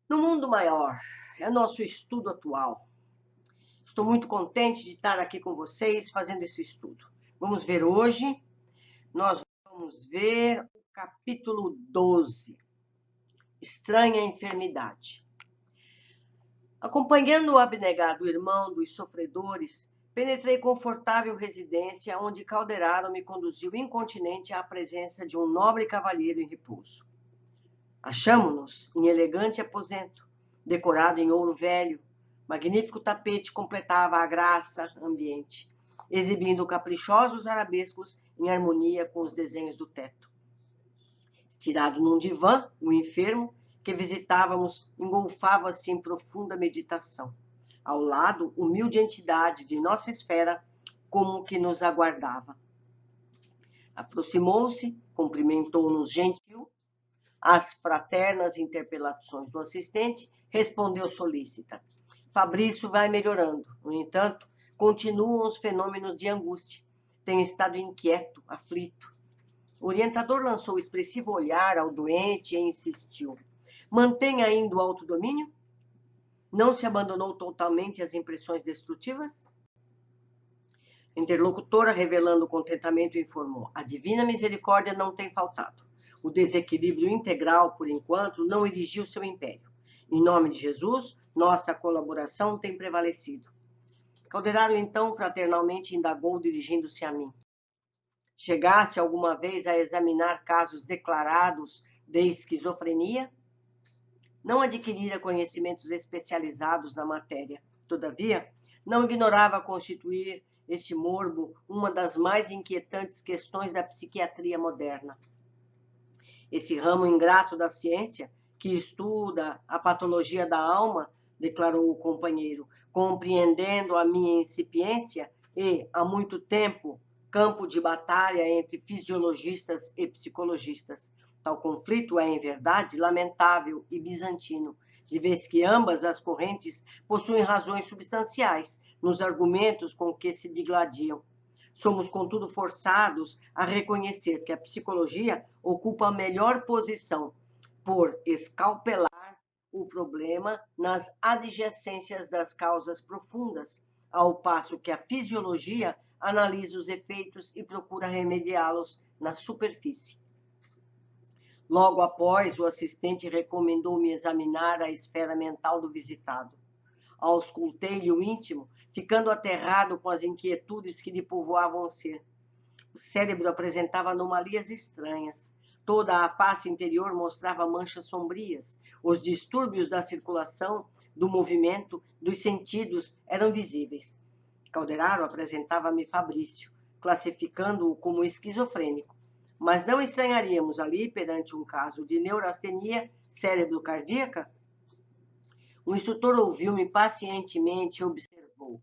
No mundo maior, é nosso estudo atual. Estou muito contente de estar aqui com vocês fazendo esse estudo. Vamos ver hoje, nós vamos ver o capítulo 12, Estranha Enfermidade. Acompanhando o abnegado irmão dos sofredores, penetrei confortável residência onde Calderaro me conduziu incontinente à presença de um nobre cavalheiro em repouso. Achamo-nos em elegante aposento, decorado em ouro velho. Magnífico tapete completava a graça ambiente, exibindo caprichosos arabescos em harmonia com os desenhos do teto. Estirado num divã, o enfermo que visitávamos engolfava-se em profunda meditação. Ao lado, humilde entidade de nossa esfera, como que nos aguardava. Aproximou-se, cumprimentou-nos gentil. Às fraternas interpelações do assistente, respondeu solícita. Fabrício vai melhorando. No entanto, continuam os fenômenos de angústia. Tem estado inquieto, aflito. O orientador lançou expressivo olhar ao doente e insistiu. Mantém ainda o autodomínio? Não se abandonou totalmente às impressões destrutivas? A interlocutora, revelando contentamento, informou. A divina misericórdia não tem faltado. O desequilíbrio integral, por enquanto, não erigiu seu império. Em nome de Jesus, nossa colaboração tem prevalecido. Calderaro, então, fraternalmente indagou, dirigindo-se a mim. Chegasse alguma vez a examinar casos declarados de esquizofrenia? Não adquirira conhecimentos especializados na matéria. Todavia, não ignorava constituir este morbo uma das mais inquietantes questões da psiquiatria moderna. Esse ramo ingrato da ciência, que estuda a patologia da alma, declarou o companheiro, compreendendo a minha incipiência e, há muito tempo, campo de batalha entre fisiologistas e psicologistas. Tal conflito é, em verdade, lamentável e bizantino, de vez que ambas as correntes possuem razões substanciais nos argumentos com que se digladiam. Somos, contudo, forçados a reconhecer que a psicologia ocupa a melhor posição por escalpelar o problema nas adjacências das causas profundas, ao passo que a fisiologia analisa os efeitos e procura remediá-los na superfície. Logo após, o assistente recomendou-me examinar a esfera mental do visitado. Auscultei-lhe o íntimo, ficando aterrado com as inquietudes que lhe povoavam o ser. O cérebro apresentava anomalias estranhas. Toda a face interior mostrava manchas sombrias. Os distúrbios da circulação, do movimento, dos sentidos eram visíveis. Calderaro apresentava-me Fabrício, classificando-o como esquizofrênico. Mas não estranharíamos ali, perante um caso de neurastenia cérebro-cardíaca? O instrutor ouviu-me pacientemente e observou.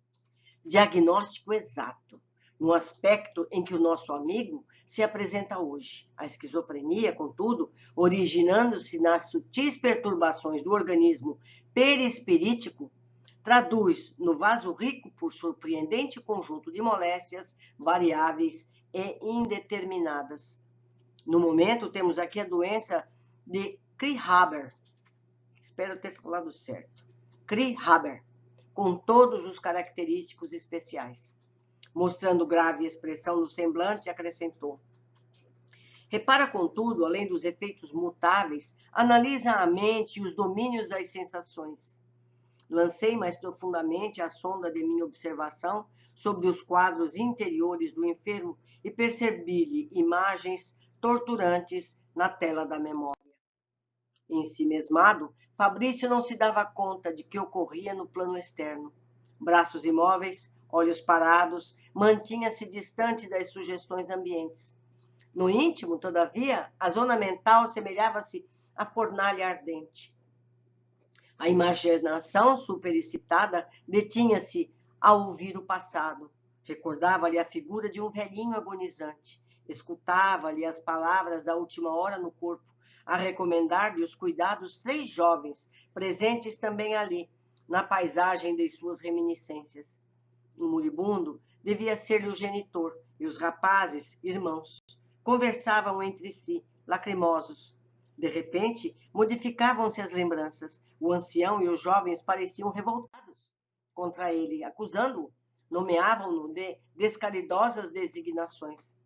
Diagnóstico exato, no aspecto em que o nosso amigo se apresenta hoje. A esquizofrenia, contudo, originando-se nas sutis perturbações do organismo perispirítico, traduz no vaso rico por surpreendente conjunto de moléstias variáveis e indeterminadas. No momento, temos aqui a doença de Krih-Haber. Espero ter falado certo. Krih-Haber, com todos os característicos especiais. Mostrando grave expressão no semblante, acrescentou. Repara, contudo, além dos efeitos mutáveis, analisa a mente e os domínios das sensações. Lancei mais profundamente a sonda de minha observação sobre os quadros interiores do enfermo e percebi-lhe imagens torturantes na tela da memória. Ensimesmado, Fabrício não se dava conta de que ocorria no plano externo. Braços imóveis, olhos parados, mantinha-se distante das sugestões ambientes. No íntimo, todavia, a zona mental semelhava-se à fornalha ardente. A imaginação superexcitada detinha-se ao ouvir o passado. Recordava-lhe a figura de um velhinho agonizante. Escutava-lhe as palavras da última hora no corpo, a recomendar-lhe os cuidados 3 jovens, presentes também ali, na paisagem de suas reminiscências. O moribundo devia ser-lhe o genitor, e os rapazes, irmãos. Conversavam entre si, lacrimosos. De repente, modificavam-se as lembranças. O ancião e os jovens pareciam revoltados contra ele, acusando-o, nomeavam-no de descaridosas designações.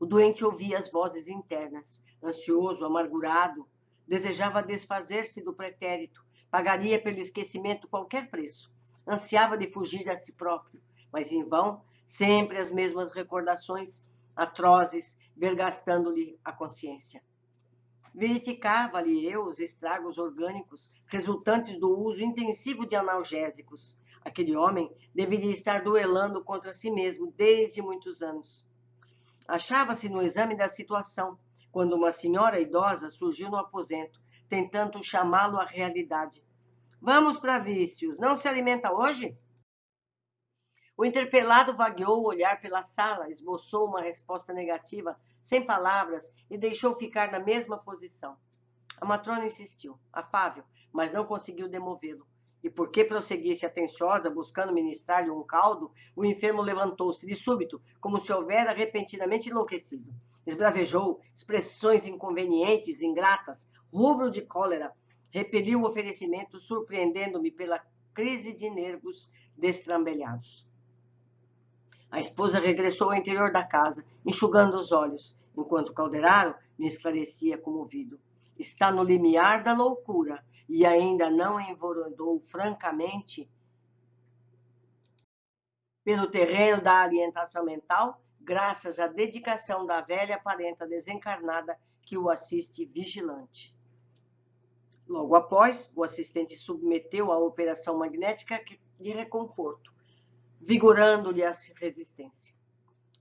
O doente ouvia as vozes internas, ansioso, amargurado, desejava desfazer-se do pretérito, pagaria pelo esquecimento qualquer preço, ansiava de fugir a si próprio, mas em vão, sempre as mesmas recordações atrozes, vergastando-lhe a consciência. Verificava-lhe eu os estragos orgânicos resultantes do uso intensivo de analgésicos. Aquele homem deveria estar duelando contra si mesmo desde muitos anos. Achava-se no exame da situação, quando uma senhora idosa surgiu no aposento, tentando chamá-lo à realidade. Vamos para vícios, não se alimenta hoje? O interpelado vagueou o olhar pela sala, esboçou uma resposta negativa, sem palavras, e deixou ficar na mesma posição. A matrona insistiu, afável, mas não conseguiu demovê-lo. E porque prosseguisse atenciosa, buscando ministrar-lhe um caldo, o enfermo levantou-se de súbito, como se houvera repentinamente enlouquecido. Esbravejou expressões inconvenientes, ingratas, rubro de cólera. Repeliu o oferecimento, surpreendendo-me pela crise de nervos destrambelhados. A esposa regressou ao interior da casa, enxugando os olhos, enquanto Calderaro me esclarecia comovido. Está no limiar da loucura e ainda não enveredou francamente pelo terreno da orientação mental, graças à dedicação da velha parenta desencarnada que o assiste vigilante. Logo após, o assistente submeteu a operação magnética de reconforto, vigorando-lhe a resistência.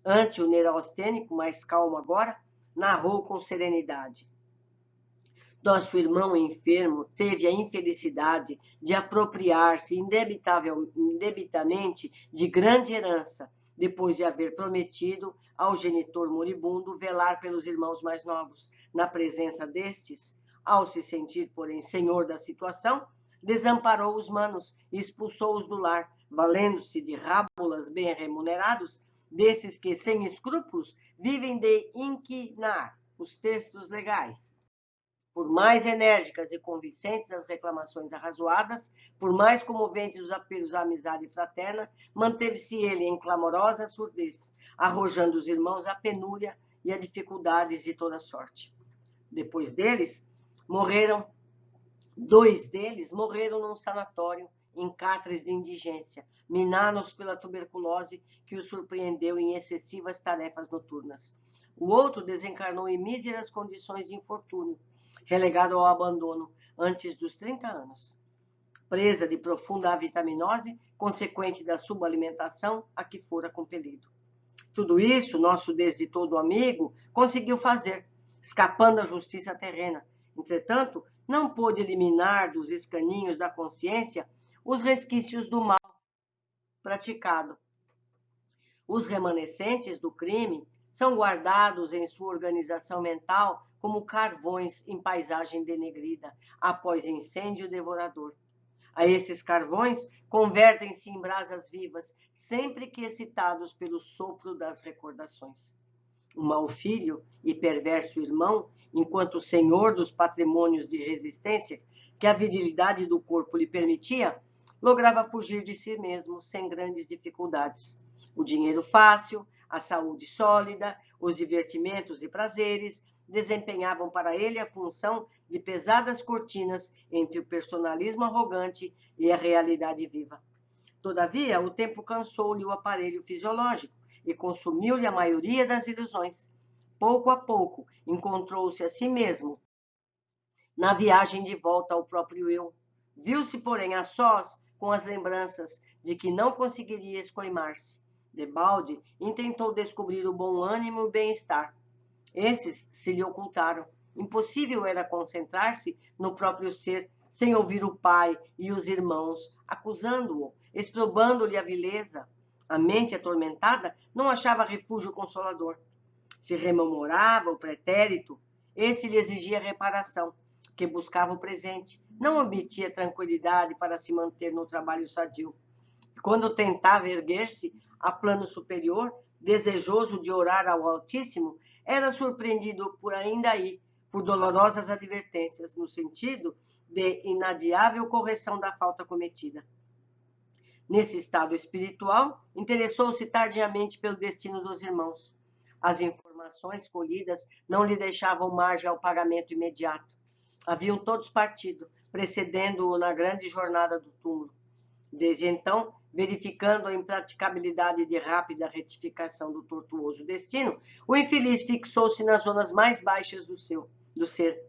Ante o neurastênico, mais calmo agora, narrou com serenidade. Nosso irmão enfermo teve a infelicidade de apropriar-se indebitamente de grande herança, depois de haver prometido ao genitor moribundo velar pelos irmãos mais novos. Na presença destes, ao se sentir, porém, senhor da situação, desamparou os manos e expulsou-os do lar, valendo-se de rábulas bem remunerados, desses que, sem escrúpulos, vivem de inquinar os textos legais. Por mais enérgicas e convincentes as reclamações arrazoadas, por mais comoventes os apelos à amizade fraterna, manteve-se ele em clamorosa surdez, arrojando os irmãos à penúria e a dificuldades de toda sorte. Depois deles, dois deles morreram num sanatório em catres de indigência, minados pela tuberculose que os surpreendeu em excessivas tarefas noturnas. O outro desencarnou em míseras condições de infortúnio, relegado ao abandono antes dos 30 anos, presa de profunda avitaminose, consequente da subalimentação a que fora compelido. Tudo isso, nosso desde todo amigo conseguiu fazer, escapando à justiça terrena. Entretanto, não pôde eliminar dos escaninhos da consciência os resquícios do mal praticado. Os remanescentes do crime são guardados em sua organização mental como carvões em paisagem denegrida, após incêndio devorador. A esses carvões convertem-se em brasas vivas, sempre que excitados pelo sopro das recordações. O mau filho e perverso irmão, enquanto senhor dos patrimônios de resistência que a virilidade do corpo lhe permitia, lograva fugir de si mesmo sem grandes dificuldades. O dinheiro fácil, a saúde sólida, os divertimentos e prazeres desempenhavam para ele a função de pesadas cortinas entre o personalismo arrogante e a realidade viva. Todavia, o tempo cansou-lhe o aparelho fisiológico e consumiu-lhe a maioria das ilusões. Pouco a pouco, encontrou-se a si mesmo na viagem de volta ao próprio eu. Viu-se, porém, a sós com as lembranças de que não conseguiria escoimar-se. Debalde intentou descobrir o bom ânimo e o bem-estar. Esses se lhe ocultaram. Impossível era concentrar-se no próprio ser, sem ouvir o pai e os irmãos, acusando-o, exprobando-lhe a vileza. A mente atormentada não achava refúgio consolador. Se rememorava o pretérito, esse lhe exigia reparação, que buscava o presente, não obtinha tranquilidade para se manter no trabalho sadio. Quando tentava erguer-se a plano superior, desejoso de orar ao Altíssimo, era surpreendido por por dolorosas advertências, no sentido de inadiável correção da falta cometida. Nesse estado espiritual, interessou-se tardiamente pelo destino dos irmãos. As informações colhidas não lhe deixavam margem ao pagamento imediato. Haviam todos partido, precedendo-o na grande jornada do túmulo. Desde então, verificando a impraticabilidade de rápida retificação do tortuoso destino, o infeliz fixou-se nas zonas mais baixas do ser.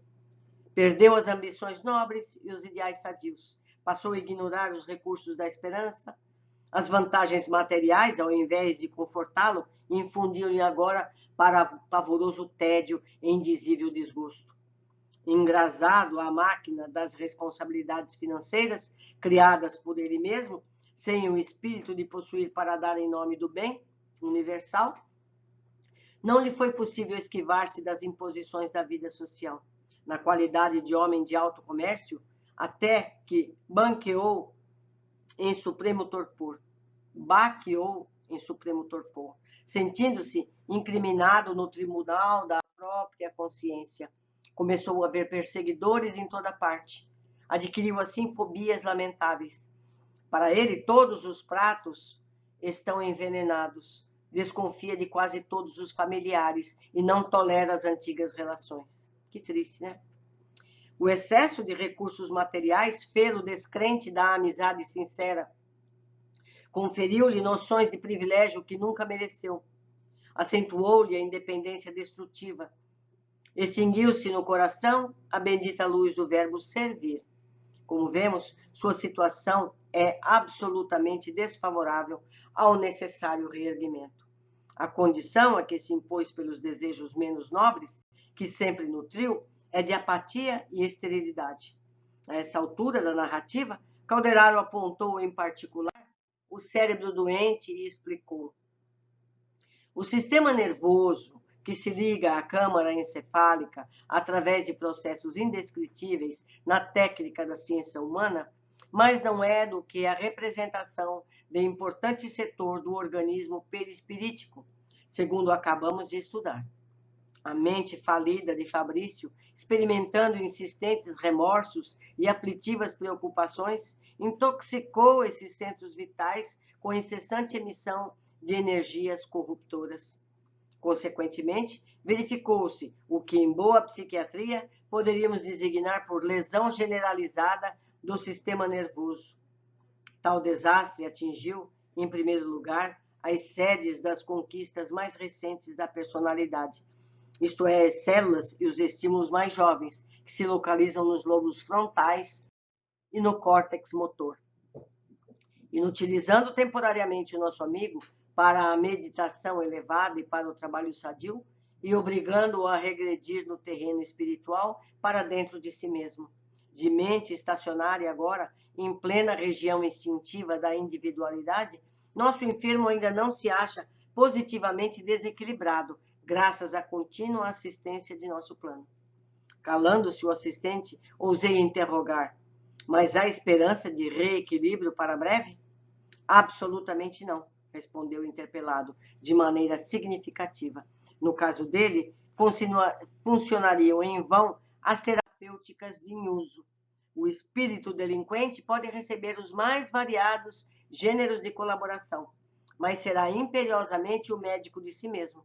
Perdeu as ambições nobres e os ideais sadios. Passou a ignorar os recursos da esperança. As vantagens materiais, ao invés de confortá-lo, infundiam-lhe agora pavoroso tédio e indizível desgosto. Engrasado à máquina das responsabilidades financeiras criadas por ele mesmo, sem o espírito de possuir para dar em nome do bem universal, não lhe foi possível esquivar-se das imposições da vida social. Na qualidade de homem de alto comércio, até que baqueou em supremo torpor, sentindo-se incriminado no tribunal da própria consciência. Começou a ver perseguidores em toda parte. Adquiriu assim fobias lamentáveis. Para ele, todos os pratos estão envenenados. Desconfia de quase todos os familiares e não tolera as antigas relações. Que triste, né? O excesso de recursos materiais fê-lo descrente da amizade sincera. Conferiu-lhe noções de privilégio que nunca mereceu. Acentuou-lhe a independência destrutiva. Extinguiu-se no coração a bendita luz do verbo servir. Como vemos, sua situação é absolutamente desfavorável ao necessário reerguimento. A condição a que se impôs pelos desejos menos nobres, que sempre nutriu, é de apatia e esterilidade. A essa altura da narrativa, Calderaro apontou em particular o cérebro doente e explicou: o sistema nervoso, que se liga à câmara encefálica através de processos indescritíveis na técnica da ciência humana, mas não é do que a representação de importante setor do organismo perispirítico, segundo acabamos de estudar. A mente falida de Fabrício, experimentando insistentes remorsos e aflitivas preocupações, intoxicou esses centros vitais com incessante emissão de energias corruptoras. Consequentemente, verificou-se o que, em boa psiquiatria, poderíamos designar por lesão generalizada do sistema nervoso. Tal desastre atingiu, em primeiro lugar, as sedes das conquistas mais recentes da personalidade, isto é, as células e os estímulos mais jovens, que se localizam nos lobos frontais e no córtex motor. Inutilizando temporariamente o nosso amigo para a meditação elevada e para o trabalho sadio, e obrigando-o a regredir no terreno espiritual para dentro de si mesmo. De mente estacionária agora, em plena região instintiva da individualidade, nosso enfermo ainda não se acha positivamente desequilibrado, graças à contínua assistência de nosso plano. Calando-se o assistente, ousei interrogar: mas há esperança de reequilíbrio para breve? Absolutamente não, respondeu o interpelado, de maneira significativa. No caso dele, funcionariam em vão as terapêuticas de uso. O espírito delinquente pode receber os mais variados gêneros de colaboração, mas será imperiosamente o médico de si mesmo.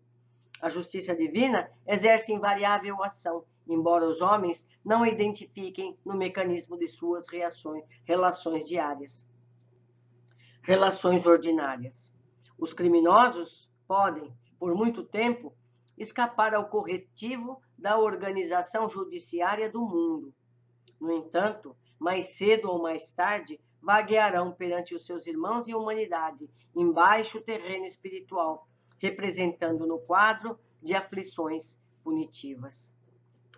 A justiça divina exerce invariável ação, embora os homens não identifiquem no mecanismo de suas relações diárias. Relações ordinárias. Os criminosos podem, por muito tempo, escapar ao corretivo da organização judiciária do mundo. No entanto, mais cedo ou mais tarde, vaguearão perante os seus irmãos e humanidade, em baixo terreno espiritual, representando no quadro de aflições punitivas.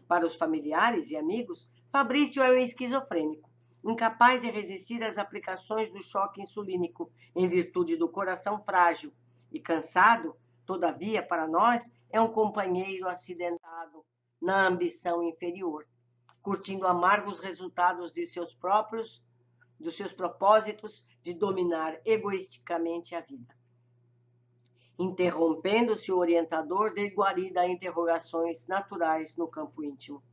Para os familiares e amigos, Fabrício é um esquizofrênico, incapaz de resistir às aplicações do choque insulínico, em virtude do coração frágil, e cansado, todavia, para nós, é um companheiro acidentado na ambição inferior, curtindo amargos resultados de dos seus propósitos de dominar egoisticamente a vida. Interrompendo-se o orientador, deu guarida a interrogações naturais no campo íntimo.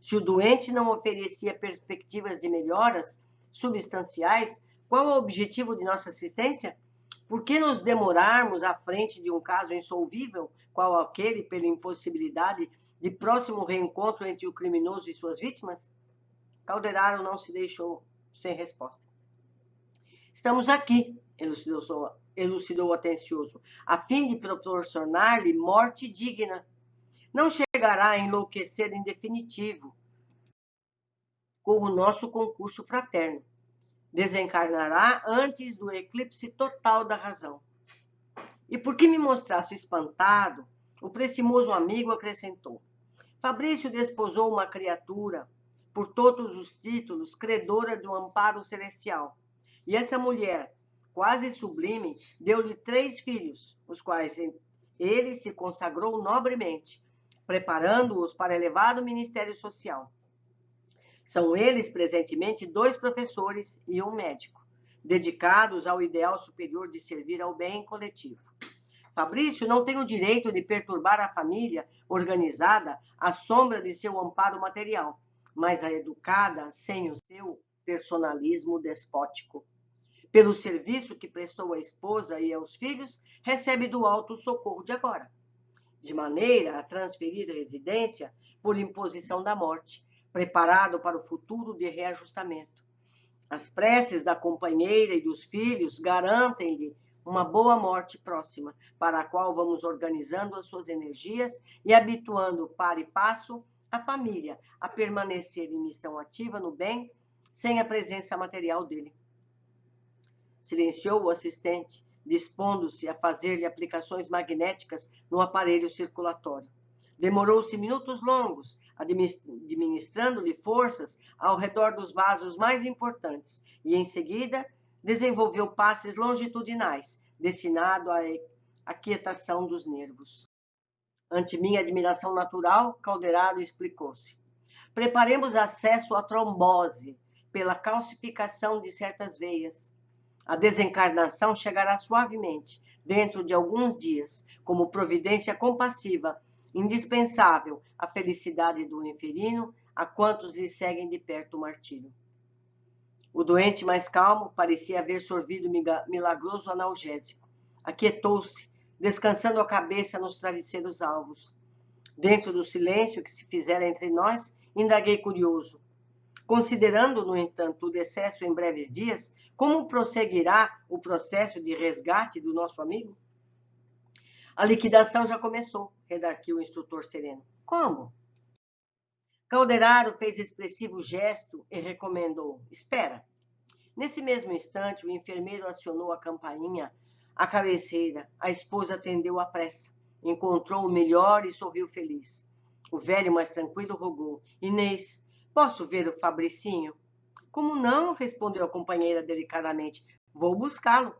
Se o doente não oferecia perspectivas de melhoras substanciais, qual é o objetivo de nossa assistência? Por que nos demorarmos à frente de um caso insolvível, qual aquele pela impossibilidade de próximo reencontro entre o criminoso e suas vítimas? Calderaro não se deixou sem resposta. Estamos aqui, elucidou atencioso, a fim de proporcionar-lhe morte digna. Não chegará a enlouquecer em definitivo com o nosso concurso fraterno. Desencarnará antes do eclipse total da razão. E por que me mostrasse espantado, o prestimoso amigo acrescentou: Fabrício desposou uma criatura, por todos os títulos, credora de um amparo celestial. E essa mulher, quase sublime, deu-lhe 3 filhos, os quais ele se consagrou nobremente, preparando-os para elevado ministério social. São eles, presentemente, 2 professores e um médico, dedicados ao ideal superior de servir ao bem coletivo. Fabrício não tem o direito de perturbar a família organizada à sombra de seu amparo material, mas a educada sem o seu personalismo despótico. Pelo serviço que prestou à esposa e aos filhos, recebe do alto o socorro de agora, de maneira a transferir residência por imposição da morte, preparado para o futuro de reajustamento. As preces da companheira e dos filhos garantem-lhe uma boa morte próxima, para a qual vamos organizando as suas energias e habituando para e passo a família a permanecer em missão ativa no bem, sem a presença material dele. Silenciou o assistente, dispondo-se a fazer-lhe aplicações magnéticas no aparelho circulatório. Demorou-se minutos longos, administrando-lhe forças ao redor dos vasos mais importantes, e em seguida desenvolveu passes longitudinais, destinado à aquietação dos nervos. Ante minha admiração natural, Calderaro explicou-se. Preparemos acesso à trombose, pela calcificação de certas veias. A desencarnação chegará suavemente, dentro de alguns dias, como providência compassiva, indispensável à felicidade do inferino, a quantos lhe seguem de perto o martírio. O doente mais calmo parecia haver sorvido milagroso analgésico. Aquietou-se, descansando a cabeça nos travesseiros alvos. Dentro do silêncio que se fizera entre nós, indaguei curioso. Considerando, no entanto, o decesso em breves dias, como prosseguirá o processo de resgate do nosso amigo? A liquidação já começou, redarquiu o instrutor sereno. Como? Calderaro fez expressivo gesto e recomendou: espera. Nesse mesmo instante, o enfermeiro acionou a campainha à cabeceira. A esposa atendeu à pressa. Encontrou o melhor e sorriu feliz. O velho, mais tranquilo, rogou: Inês, posso ver o Fabricinho? Como não? Respondeu a companheira delicadamente. Vou buscá-lo.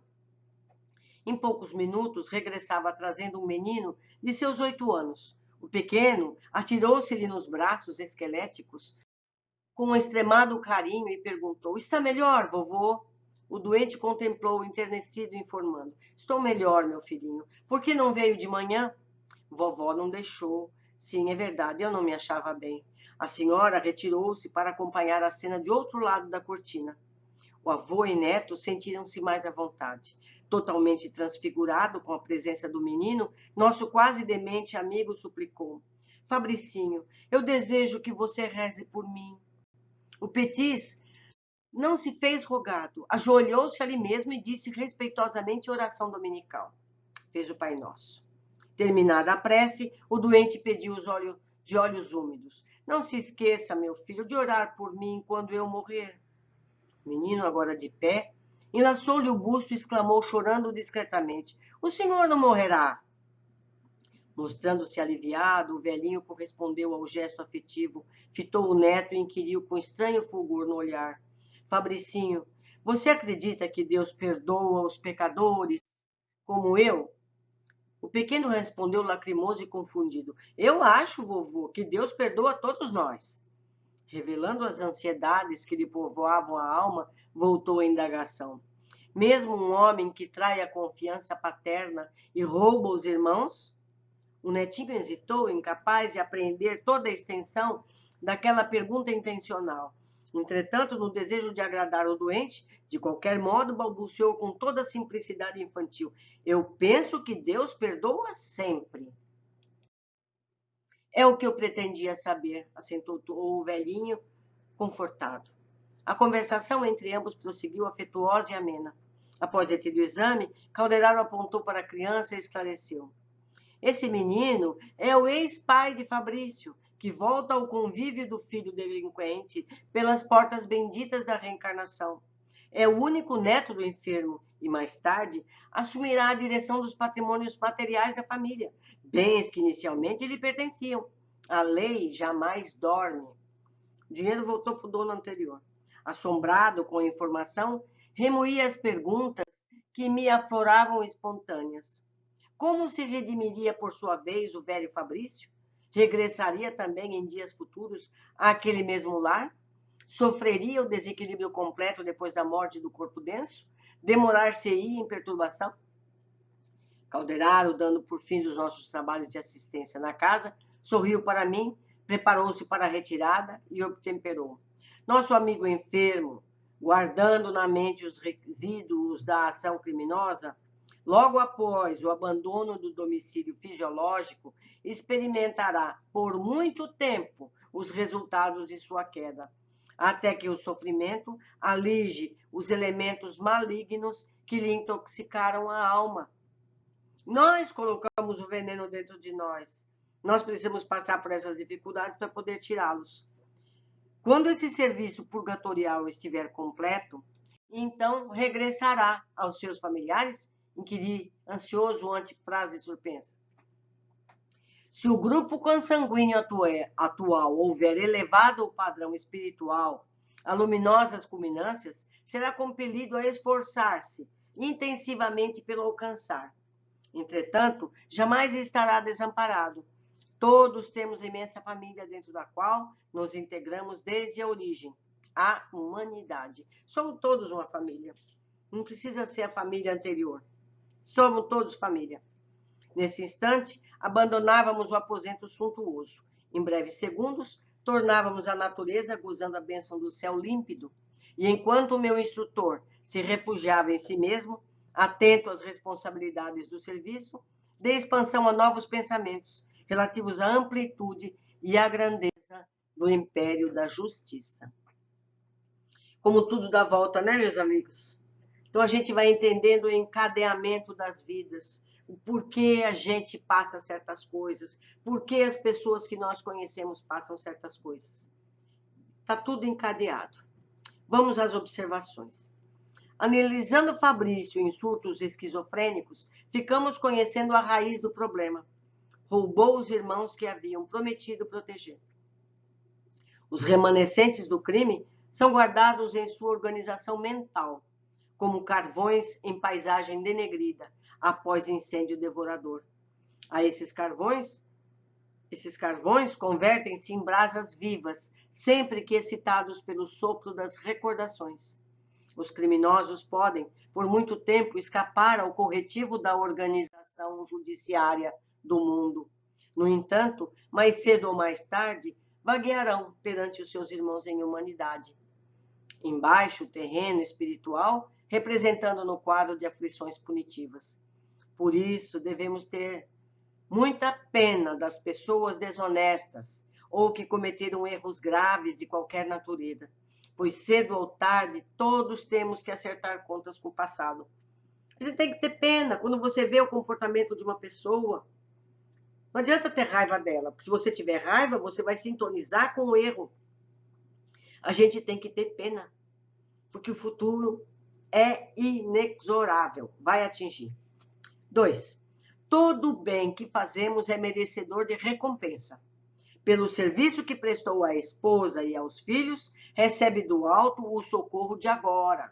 Em poucos minutos, regressava trazendo um menino de seus 8 anos. O pequeno atirou-se-lhe nos braços esqueléticos com um extremado carinho e perguntou: Está melhor, vovô? O doente contemplou-o enternecido, informando: Estou melhor, meu filhinho. Por que não veio de manhã? Vovó não deixou. Sim, é verdade, eu não me achava bem. A senhora retirou-se para acompanhar a cena de outro lado da cortina. O avô e neto sentiram-se mais à vontade. Totalmente transfigurado com a presença do menino, nosso quase demente amigo suplicou: Fabricinho, eu desejo que você reze por mim. O Petis não se fez rogado, ajoelhou-se ali mesmo e disse respeitosamente a oração dominical. Fez o Pai Nosso. Terminada a prece, o doente pediu de olhos úmidos: Não se esqueça, meu filho, de orar por mim quando eu morrer. O menino, agora de pé, enlaçou-lhe o busto e exclamou, chorando discretamente: O senhor não morrerá. Mostrando-se aliviado, o velhinho correspondeu ao gesto afetivo, fitou o neto e inquiriu com estranho fulgor no olhar: Fabricinho, você acredita que Deus perdoa os pecadores como eu? O pequeno respondeu lacrimoso e confundido: Eu acho, vovô, que Deus perdoa todos nós. Revelando as ansiedades que lhe povoavam a alma, voltou à indagação: Mesmo um homem que trai a confiança paterna e rouba os irmãos? O netinho hesitou, incapaz de apreender toda a extensão daquela pergunta intencional. Entretanto, no desejo de agradar o doente, de qualquer modo, balbuciou com toda a simplicidade infantil: eu penso que Deus perdoa sempre. É o que eu pretendia saber, assentou o velhinho, confortado. A conversação entre ambos prosseguiu afetuosa e amena. Após ter tido o exame, Calderaro apontou para a criança e esclareceu: esse menino é o ex-pai de Fabrício, que volta ao convívio do filho delinquente pelas portas benditas da reencarnação. É o único neto do enfermo e, mais tarde, assumirá a direção dos patrimônios materiais da família, bens que inicialmente lhe pertenciam. A lei jamais dorme. O dinheiro voltou para o dono anterior. Assombrado com a informação, remoía as perguntas que me afloravam espontâneas. Como se redimiria, por sua vez, o velho Fabrício? Regressaria também em dias futuros àquele mesmo lar? Sofreria o desequilíbrio completo depois da morte do corpo denso? Demorar-se-ia em perturbação? Calderaro, dando por fim os nossos trabalhos de assistência na casa, sorriu para mim, preparou-se para a retirada e obtemperou. Nosso amigo enfermo, guardando na mente os resíduos da ação criminosa, logo após o abandono do domicílio fisiológico, experimentará por muito tempo os resultados de sua queda, até que o sofrimento alige os elementos malignos que lhe intoxicaram a alma. Nós colocamos o veneno dentro de nós. Nós precisamos passar por essas dificuldades para poder tirá-los. Quando esse serviço purgatorial estiver completo, então regressará aos seus familiares, inquiri ansioso ante frase suspensa. Se o grupo consanguíneo atual houver elevado o padrão espiritual a luminosas culminâncias, será compelido a esforçar-se intensivamente pelo alcançar. Entretanto, jamais estará desamparado. Todos temos imensa família dentro da qual nos integramos desde a origem, a humanidade. Somos todos uma família. Não precisa ser a família anterior. Somos todos família. Nesse instante, abandonávamos o aposento suntuoso. Em breves segundos, tornávamos à natureza, gozando a bênção do céu límpido. E enquanto o meu instrutor se refugiava em si mesmo, atento às responsabilidades do serviço, dei expansão a novos pensamentos relativos à amplitude e à grandeza do império da justiça. Como tudo dá volta, né, meus amigos? Então a gente vai entendendo o encadeamento das vidas, o porquê a gente passa certas coisas, porquê as pessoas que nós conhecemos passam certas coisas. Está tudo encadeado. Vamos às observações. Analisando Fabrício em surtos esquizofrênicos, ficamos conhecendo a raiz do problema. Roubou os irmãos que haviam prometido proteger. Os remanescentes do crime são guardados em sua organização mental, como carvões em paisagem denegrida, após incêndio devorador. A esses carvões convertem-se em brasas vivas, sempre que excitados pelo sopro das recordações. Os criminosos podem, por muito tempo, escapar ao corretivo da organização judiciária do mundo. No entanto, mais cedo ou mais tarde, vaguearão perante os seus irmãos em humanidade. Embaixo, o terreno espiritual, representando no quadro de aflições punitivas. Por isso, devemos ter muita pena das pessoas desonestas ou que cometeram erros graves de qualquer natureza, pois cedo ou tarde todos temos que acertar contas com o passado. Você tem que ter pena quando você vê o comportamento de uma pessoa. Não adianta ter raiva dela, porque se você tiver raiva, você vai sintonizar com o erro. A gente tem que ter pena, porque o futuro é inexorável, vai atingir. 2. Todo bem que fazemos é merecedor de recompensa. Pelo serviço que prestou à esposa e aos filhos, recebe do alto o socorro de agora.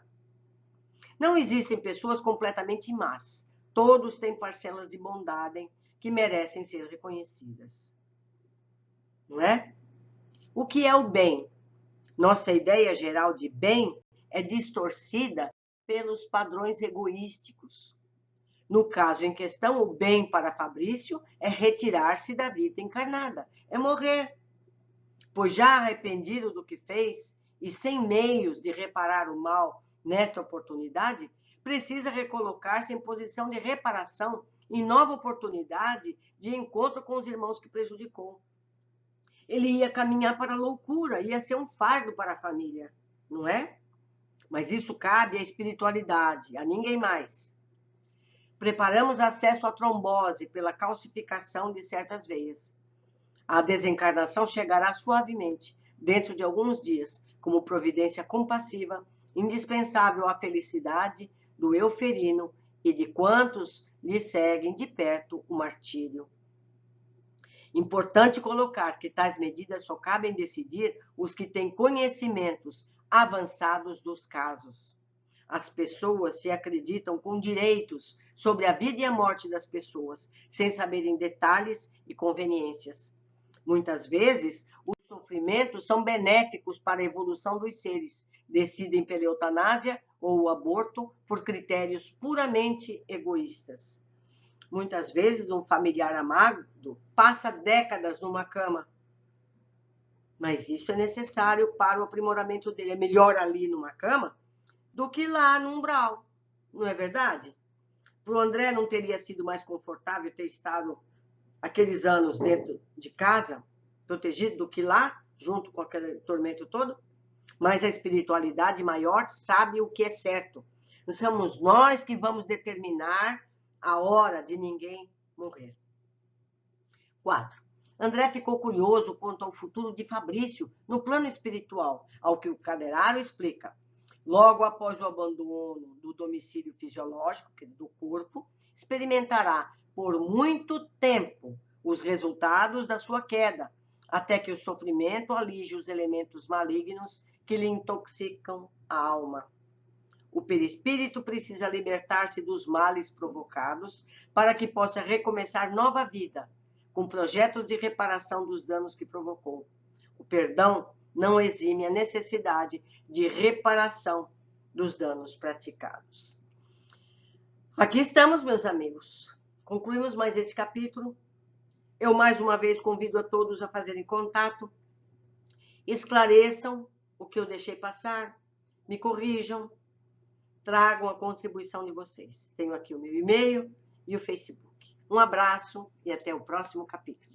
Não existem pessoas completamente más. Todos têm parcelas de bondade que merecem ser reconhecidas. Não é? O que é o bem? Nossa ideia geral de bem é distorcida pelos padrões egoísticos. No caso em questão, o bem para Fabrício é retirar-se da vida encarnada, é morrer. pois já arrependido do que fez e sem meios de reparar o mal nesta oportunidade, precisa recolocar-se em posição de reparação em nova oportunidade de encontro com os irmãos que prejudicou. Ele ia caminhar para a loucura, ia ser um fardo para a família, não é? Mas isso cabe à espiritualidade, a ninguém mais. Preparamos acesso à trombose pela calcificação de certas veias. A desencarnação chegará suavemente, dentro de alguns dias, como providência compassiva, indispensável à felicidade do eu ferino e de quantos lhe seguem de perto o martírio. Importante colocar que tais medidas só cabem decidir os que têm conhecimentos avançados dos casos. As pessoas se acreditam com direitos sobre a vida e a morte das pessoas, sem saberem detalhes e conveniências. Muitas vezes, os sofrimentos são benéficos para a evolução dos seres, decidem pela eutanásia ou o aborto por critérios puramente egoístas. Muitas vezes, um familiar amado passa décadas numa cama, mas isso é necessário para o aprimoramento dele. É melhor ali numa cama do que lá no umbral, não é verdade? Para o André não teria sido mais confortável ter estado aqueles anos dentro de casa, protegido, do que lá, junto com aquele tormento todo? Mas a espiritualidade maior sabe o que é certo. Somos nós que vamos determinar a hora de ninguém morrer. 4. André ficou curioso quanto ao futuro de Fabrício no plano espiritual, ao que o Caderaro explica. Logo após o abandono do domicílio fisiológico, do corpo, experimentará por muito tempo os resultados da sua queda, até que o sofrimento alige os elementos malignos que lhe intoxicam a alma. O perispírito precisa libertar-se dos males provocados para que possa recomeçar nova vida, com projetos de reparação dos danos que provocou. O perdão não exime a necessidade de reparação dos danos praticados. Aqui estamos, meus amigos. Concluímos mais esse capítulo. Eu, mais uma vez, convido a todos a fazerem contato, esclareçam o que eu deixei passar, me corrijam, tragam a contribuição de vocês. Tenho aqui o meu e-mail e o Facebook. Um abraço e até o próximo capítulo.